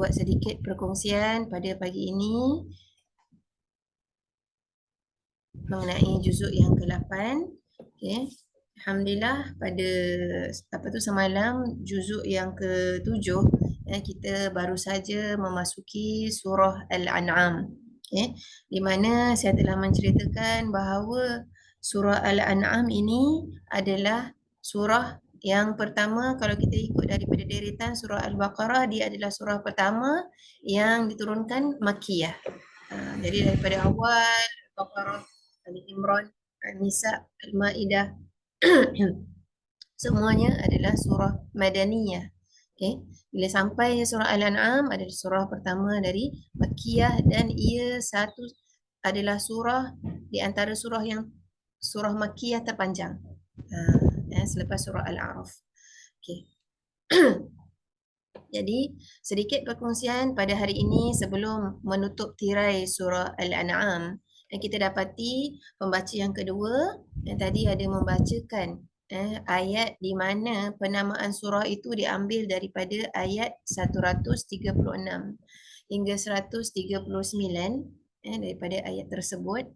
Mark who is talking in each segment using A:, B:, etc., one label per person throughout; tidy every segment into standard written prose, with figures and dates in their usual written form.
A: buat sedikit perkongsian pada pagi ini mengenai juzuk yang ke-8. Okay. Alhamdulillah pada semalam juzuk yang ke-7 kita baru saja memasuki surah Al-An'am. Okay. Di mana saya telah menceritakan bahawa surah Al-An'am ini adalah surah yang pertama. Kalau kita ikut daripada deretan surah Al-Baqarah, dia adalah surah pertama yang diturunkan Makkiyah. Jadi daripada awal Al-Baqarah, Ali Imran, An-Nisa, Al-Ma'idah semuanya adalah surah Madaniyah. Okay. Bila sampai surah Al-An'am adalah surah pertama dari Makkiyah dan ia adalah surah di antara surah Makkiyah terpanjang. Selepas surah Al-A'raf. Okay. Jadi sedikit perkongsian pada hari ini sebelum menutup tirai surah Al-An'am. Dan kita dapati pembaca yang kedua yang tadi ada membacakan ayat di mana penamaan surah itu diambil daripada ayat 136 hingga 139 daripada ayat tersebut.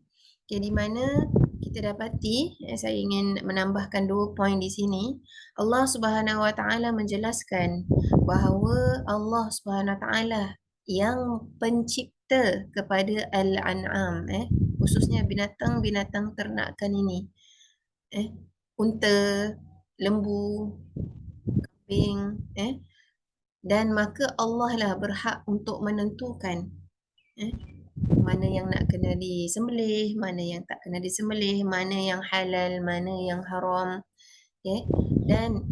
A: Okay, di mana kita dapati, saya ingin menambahkan 2 poin di sini. Allah Subhanahu Wa Taala menjelaskan bahawa Allah Subhanahu Wa Taala yang pencipta kepada Al-An'am, khususnya binatang-binatang ternakan ini, unta, lembu, kambing, dan maka Allah lah berhak untuk menentukan mana yang nak kena disembelih, mana yang tak kena disembelih, mana yang halal, mana yang haram. Dan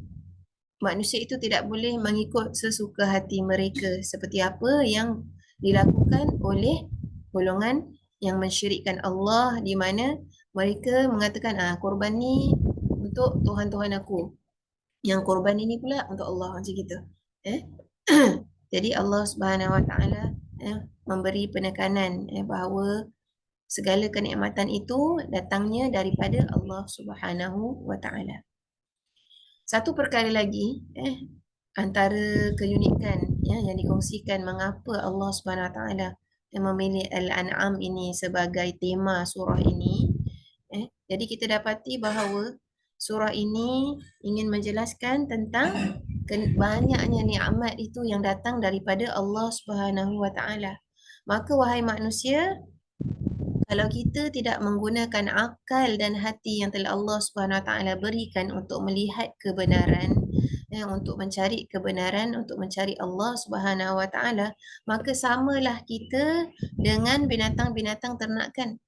A: manusia itu tidak boleh mengikut sesuka hati mereka seperti apa yang dilakukan oleh golongan yang mensyirikkan Allah, di mana mereka mengatakan korban ni untuk Tuhan-Tuhan aku, yang korban ini pula untuk Allah, macam gitu. Jadi Allah Subhanahu Wa Taala memberi penekanan bahawa segala kenikmatan itu datangnya daripada Allah Subhanahu Wa Taala. Satu perkara lagi, antara keunikan yang dikongsikan mengapa Allah Subhanahu Wa Taala memilih Al-An'am ini sebagai tema surah ini. Jadi kita dapati bahawa surah ini ingin menjelaskan tentang banyaknya nikmat itu yang datang daripada Allah Subhanahu Wa Taala. Maka wahai manusia, kalau kita tidak menggunakan akal dan hati yang telah Allah Subhanahu Wa Taala berikan untuk melihat kebenaran, untuk mencari kebenaran, untuk mencari Allah Subhanahu Wa Taala, maka samalah kita dengan binatang-binatang ternakan.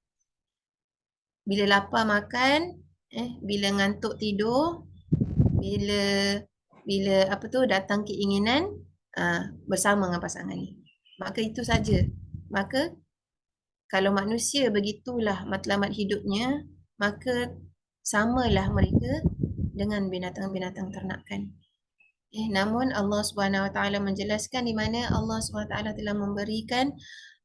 A: Bila lapar makan, bila ngantuk tidur, bila datang keinginan bersama dengan pasangan ni. Maka itu saja. Maka kalau manusia begitulah matlamat hidupnya, maka samalah mereka dengan binatang-binatang ternakan. Namun Allah Subhanahu Wa Taala menjelaskan di mana Allah Subhanahu Wa Taala telah memberikan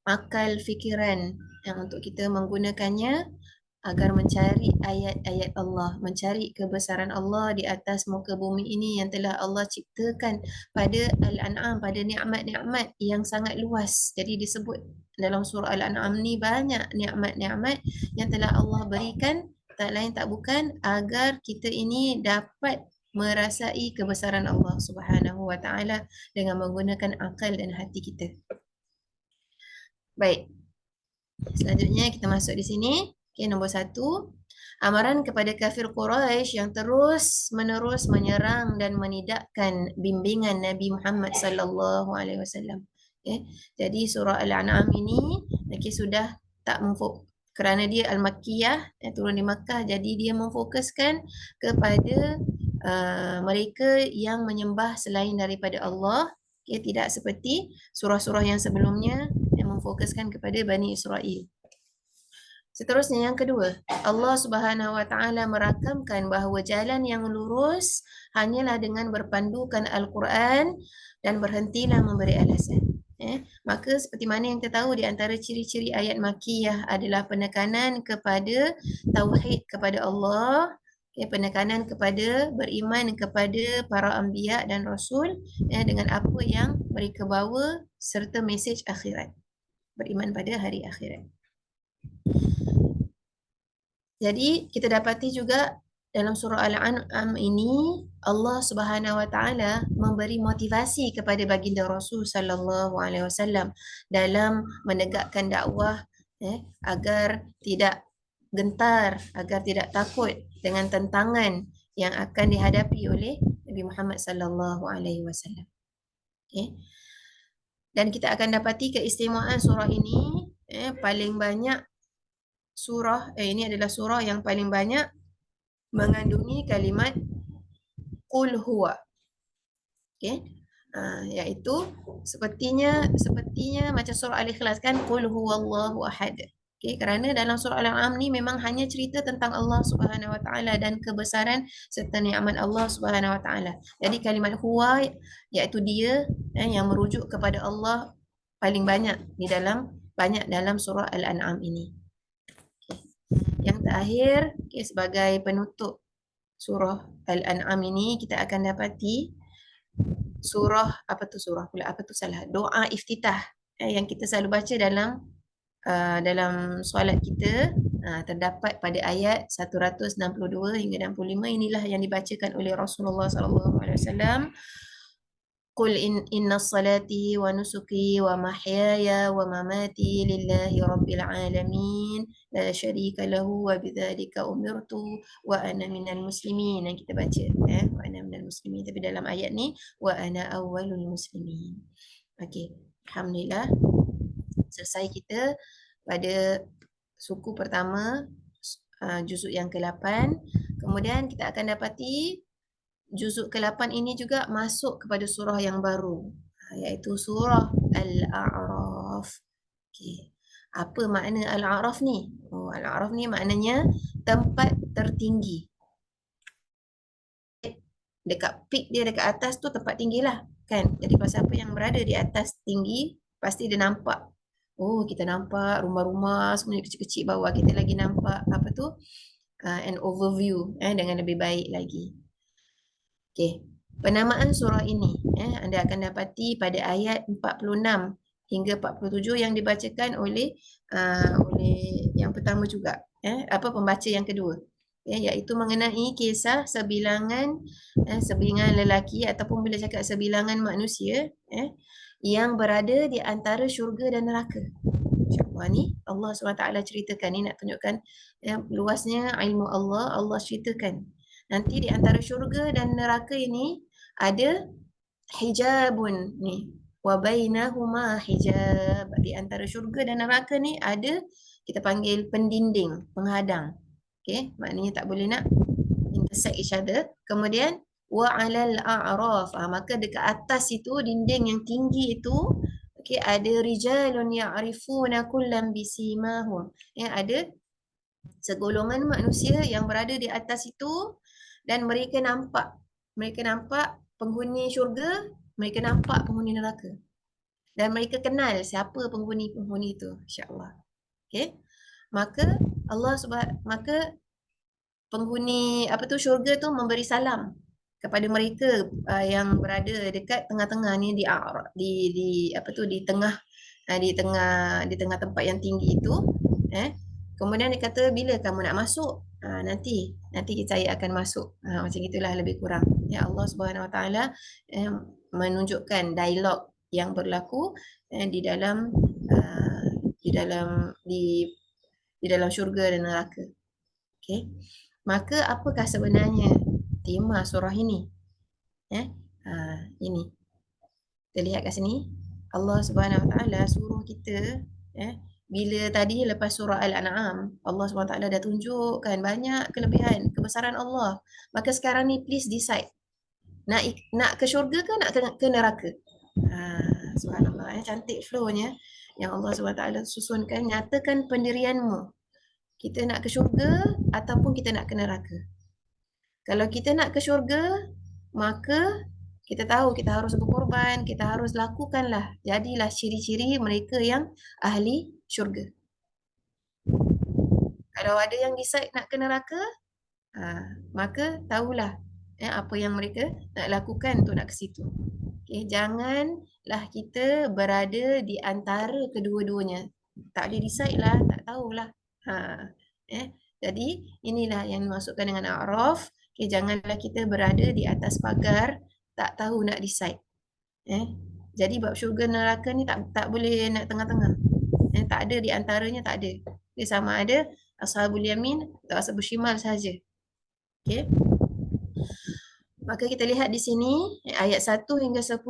A: akal fikiran yang untuk kita menggunakannya agar mencari ayat-ayat Allah, mencari kebesaran Allah di atas muka bumi ini yang telah Allah ciptakan pada Al-An'am, pada nikmat-nikmat yang sangat luas. Jadi disebut dalam surah Al-An'am ni banyak nikmat-nikmat yang telah Allah berikan, tak lain tak bukan agar kita ini dapat merasai kebesaran Allah Subhanahu Wa Taala dengan menggunakan akal dan hati kita. Baik. Selanjutnya kita masuk di sini. Okay, nombor 1. Amaran kepada kafir Quraisy yang terus-menerus menyerang dan menidakkan bimbingan Nabi Muhammad sallallahu alaihi wasallam. Jadi surah Al-An'am ini sudah tak kerana dia Al-Makkiyah, turun di Makkah, jadi dia memfokuskan kepada mereka yang menyembah selain daripada Allah. Tidak seperti surah-surah yang sebelumnya yang memfokuskan kepada Bani Israel. Seterusnya yang kedua, Allah Subhanahu Wa Taala merakamkan bahawa jalan yang lurus hanyalah dengan berpandukan Al-Quran dan berhentilah memberi alasan. Maka seperti mana yang kita tahu di antara ciri-ciri ayat Makkiyah adalah penekanan kepada tauhid kepada Allah, penekanan kepada beriman kepada para anbiya dan rasul dengan apa yang mereka bawa serta mesej akhirat, beriman pada hari akhirat. Jadi kita dapati juga dalam surah Al-An'am ini Allah Subhanahu Wa Taala memberi motivasi kepada baginda Rasul sallallahu alaihi wasallam dalam menegakkan dakwah agar tidak gentar, agar tidak takut dengan tantangan yang akan dihadapi oleh Nabi Muhammad sallallahu alaihi wasallam. Okey. Dan kita akan dapati keistimewaan surah ini paling banyak ini adalah surah yang paling banyak mengandungi kalimat qul huwa. Okey. Iaitu sepertinya macam surah Al-Ikhlas kan, qul huwallahu ahad. Okey, kerana dalam surah Al-An'am ni memang hanya cerita tentang Allah Subhanahu Wa Taala dan kebesaran serta nikmat Allah Subhanahu Wa Taala. Jadi kalimat huwa iaitu dia yang merujuk kepada Allah paling banyak dalam surah Al-An'am ini. Yang terakhir, sebagai penutup surah Al-An'am ini, kita akan dapati doa iftitah yang kita selalu baca dalam solat kita, terdapat pada ayat 162 hingga 65. Inilah yang dibacakan oleh Rasulullah SAW. Qul inna salati wa nusuki wa mahyaya wa mamati lillahi rabbil alamin la syarika lahu wa bidzalika umirtu wa ana minal muslimin. Yang kita baca wa ana minal muslimin, tapi dalam ayat ni wa ana awwalul muslimin. Okey, alhamdulillah selesai kita pada suku pertama, juzuk yang ke-8. Kemudian kita akan dapati juzuk ke-8 ini juga masuk kepada surah yang baru, iaitu surah Al-A'raf. Okey. Apa makna Al-A'raf ni? Al-A'raf ni maknanya tempat tertinggi. Dekat peak dia, dekat atas tu tempat tinggilah, kan? Jadi siapa yang berada di atas tinggi, pasti dia nampak. Kita nampak rumah-rumah semuanya kecil-kecil bawah. Kita lagi nampak an overview dengan lebih baik lagi. Okey, penamaan surah ini anda akan dapati pada ayat 46 hingga 47 yang dibacakan oleh yang pertama juga, pembaca yang kedua, iaitu mengenai kisah sebilangan lelaki, ataupun bila cakap sebilangan manusia yang berada di antara syurga dan neraka. InsyaAllah ni Allah SWT ceritakan, ni nak tunjukkan luasnya ilmu Allah ceritakan. Nanti di antara syurga dan neraka ini ada hijabun ni, wa bainahuma hijab. Di antara syurga dan neraka ni ada, kita panggil pendinding, penghadang. Okey, maknanya tak boleh nak intersect each other. Kemudian wa 'alal a'raf, maka dekat atas itu, dinding yang tinggi itu, ada rijalun ya'rifuna kullam bisimahum. Ada segolongan manusia yang berada di atas itu, dan mereka nampak penghuni syurga, mereka nampak penghuni neraka, dan mereka kenal siapa penghuni itu, insya-Allah. Okey, maka penghuni syurga tu memberi salam kepada mereka yang berada dekat tengah-tengah ni, di tengah tempat yang tinggi itu. Kemudian dia kata, bila kamu nak masuk? Nanti saya akan masuk. Macam itulah lebih kurang. Ya, Allah Subhanahu Wa Taala menunjukkan dialog yang berlaku di dalam syurga dan neraka. Okey. Maka apakah sebenarnya tema surah ini? Ini. Kita lihat kat sini. Allah Subhanahu Wa Taala suruh kita, bila tadi lepas surah Al-An'am, Allah SWT dah tunjukkan banyak kelebihan, kebesaran Allah. Maka sekarang ni please decide. Nak ke syurga ke nak ke neraka? Subhanallah, cantik flow-nya yang Allah SWT susunkan. Nyatakan pendirianmu. Kita nak ke syurga ataupun kita nak ke neraka? Kalau kita nak ke syurga, maka kita tahu kita harus berkorban, kita harus lakukanlah. Jadilah ciri-ciri mereka yang ahli syurga. Kalau ada yang decide nak ke neraka, Maka tahulah apa yang mereka nak lakukan untuk nak ke situ. Okay, janganlah kita berada di antara kedua-duanya. Tak boleh decide lah, tak tahulah. Jadi inilah yang dimaksudkan dengan a'raf. Okay, janganlah kita berada di atas pagar, tak tahu nak decide. Jadi bab syurga neraka ni tak boleh nak tengah-tengah. Tak ada di antaranya, tak ada. Dia sama ada ashabul yamin atau ashabul shimal saja. Okay. Maka kita lihat di sini ayat 1 hingga 10,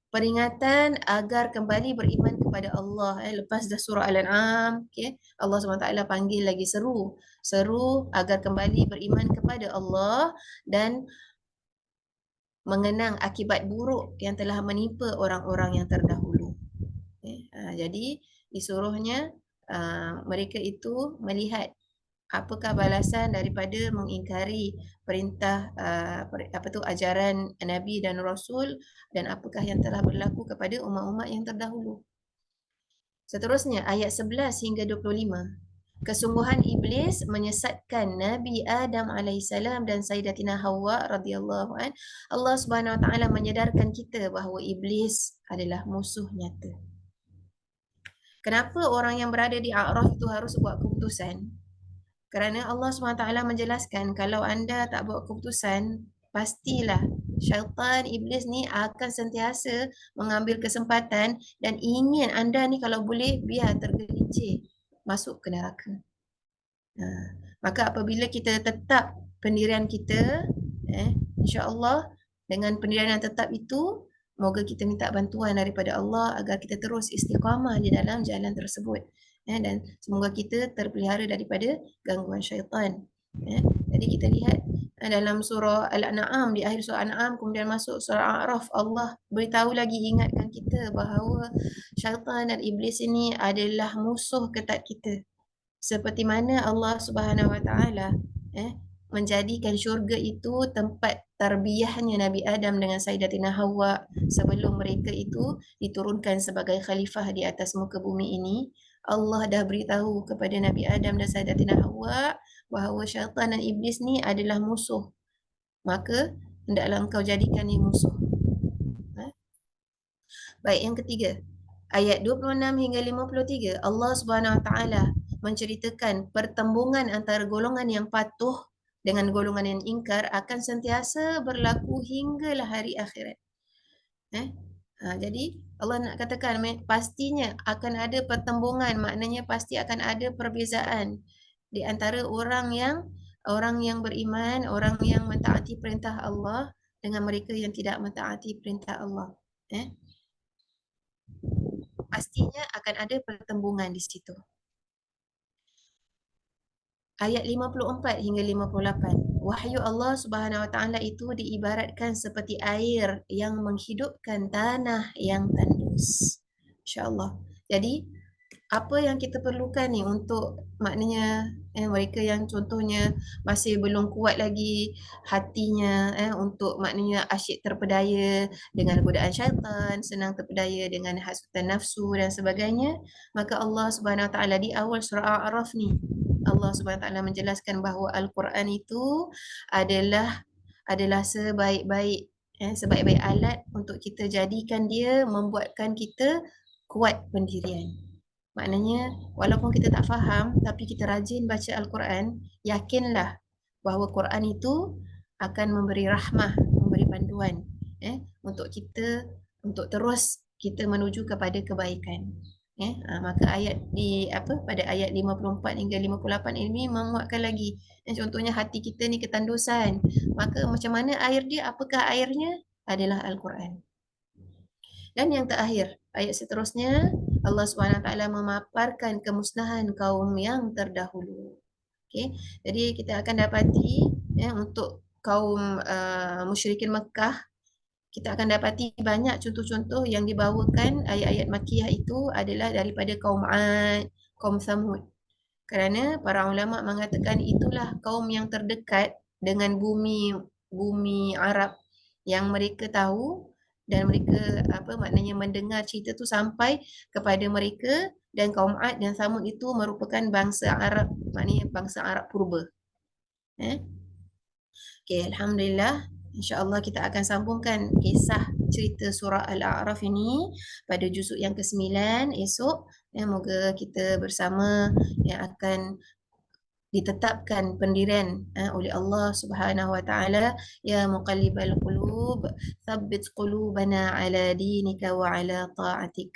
A: peringatan agar kembali beriman kepada Allah. Lepas dah surah Al-An'am, okay, Allah SWT panggil lagi seru agar kembali beriman kepada Allah dan mengenang akibat buruk yang telah menimpa orang-orang yang terdahulu. Jadi disuruhnya mereka itu melihat apakah balasan daripada mengingkari perintah ajaran Nabi dan Rasul, dan apakah yang telah berlaku kepada umat-umat yang terdahulu. Seterusnya ayat 11 hingga 25. Kesungguhan iblis menyesatkan Nabi Adam alaihissalam dan Sayyidatina Hawa radhiyallahu an. Allah Subhanahu wa taala menyedarkan kita bahawa iblis adalah musuh nyata. Kenapa orang yang berada di A'raf itu harus buat keputusan? Kerana Allah SWT menjelaskan kalau anda tak buat keputusan, pastilah syaitan, iblis ni akan sentiasa mengambil kesempatan dan ingin anda ni kalau boleh biar tergelincir masuk ke neraka. Maka apabila kita tetap pendirian kita, insya-Allah dengan pendirian yang tetap itu, moga kita minta bantuan daripada Allah agar kita terus istiqamah di dalam jalan tersebut. Dan semoga kita terpelihara daripada gangguan syaitan. Jadi kita lihat dalam surah Al-An'am, di akhir surah Al-An'am kemudian masuk surah A'raf, Allah beritahu lagi, ingatkan kita bahawa syaitan dan iblis ini adalah musuh ketat kita. Seperti mana Allah Subhanahu Wa Taala menjadikan syurga itu tempat tarbiyahnya Nabi Adam dengan Sayyidatina Hawa sebelum mereka itu diturunkan sebagai khalifah di atas muka bumi ini. Allah dah beritahu kepada Nabi Adam dan Sayyidatina Hawa bahawa syaitan dan iblis ni adalah musuh. Maka hendaklah engkau jadikan ni musuh. Baik, yang ketiga, ayat 26 hingga 53, Allah Subhanahu Wa Taala menceritakan pertembungan antara golongan yang patuh dengan golongan yang ingkar akan sentiasa berlaku hinggalah hari akhirat. Jadi Allah nak katakan pastinya akan ada pertembungan, maknanya pasti akan ada perbezaan di antara orang yang beriman, orang yang mentaati perintah Allah dengan mereka yang tidak mentaati perintah Allah. Pastinya akan ada pertembungan di situ. Ayat 54 hingga 58. Wahyu Allah Subhanahu Wa Taala itu diibaratkan seperti air yang menghidupkan tanah yang tandus. Insya-Allah. Jadi apa yang kita perlukan ni untuk maknanya mereka yang contohnya masih belum kuat lagi hatinya untuk maknanya asyik terpedaya dengan godaan syaitan, senang terpedaya dengan hasutan nafsu dan sebagainya, maka Allah Subhanahu Wa Taala di awal surah A'raf ni Allah Subhanahu Wa Taala menjelaskan bahawa Al-Quran itu adalah sebaik-baik alat untuk kita jadikan dia membuatkan kita kuat pendirian. Maknanya walaupun kita tak faham tapi kita rajin baca Al-Quran, yakinlah bahawa Quran itu akan memberi rahmah, memberi panduan untuk kita untuk terus kita menuju kepada kebaikan. Maka pada ayat 54 hingga 58 ini menguatkan lagi. Contohnya hati kita ni ketandusan. Maka macam mana air dia? Apakah airnya? Adalah Al-Quran. Dan yang terakhir, ayat seterusnya Allah SWT memaparkan kemusnahan kaum yang terdahulu. Okay. Jadi kita akan dapati untuk kaum musyrikin Mekah, kita akan dapati banyak contoh-contoh yang dibawakan ayat-ayat Makkiyah itu adalah daripada kaum 'Ad, kaum Thamud. Kerana para ulama mengatakan itulah kaum yang terdekat dengan bumi Arab yang mereka tahu dan mereka maknanya mendengar cerita tu sampai kepada mereka, dan kaum 'Ad dan Thamud itu merupakan bangsa Arab, maknanya bangsa Arab purba. Okay, Alhamdulillah. InsyaAllah kita akan sambungkan kisah cerita surah Al-A'raf ini pada juzuk yang ke-9 esok. Moga kita bersama yang akan ditetapkan pendirian oleh Allah Subhanahu wa taala, ya muqallibal qulub tsabbit qulubana ala dinika wa ala ta'atik.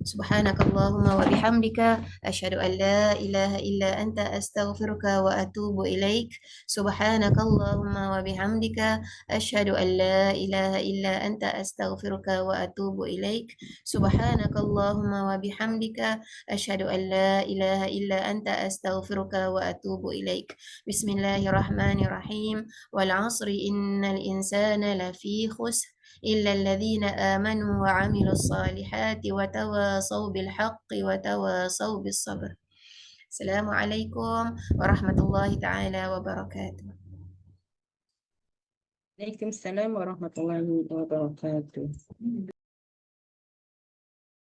A: سبحانك اللهم وبحمدك أشهد أن لا إله إلا أنت أستغفرك وأتوب إليك. سبحانك اللهم وبحمدك أشهد أن لا إله إلا أنت أستغفرك وأتوب إليك. سبحانك اللهم وبحمدك أشهد أن لا إله إلا أنت أستغفرك وأتوب إليك. بسم الله الرحمن الرحيم. والعصر إن الإنسان لفي خسر إلا الذين آمنوا وعملوا الصالحات وتواصوا بالحق وتواصوا بالصبر. السلام عليكم ورحمة الله تعالى وبركاته.
B: Waalaikumsalam warahmatullahi wabarakatuh.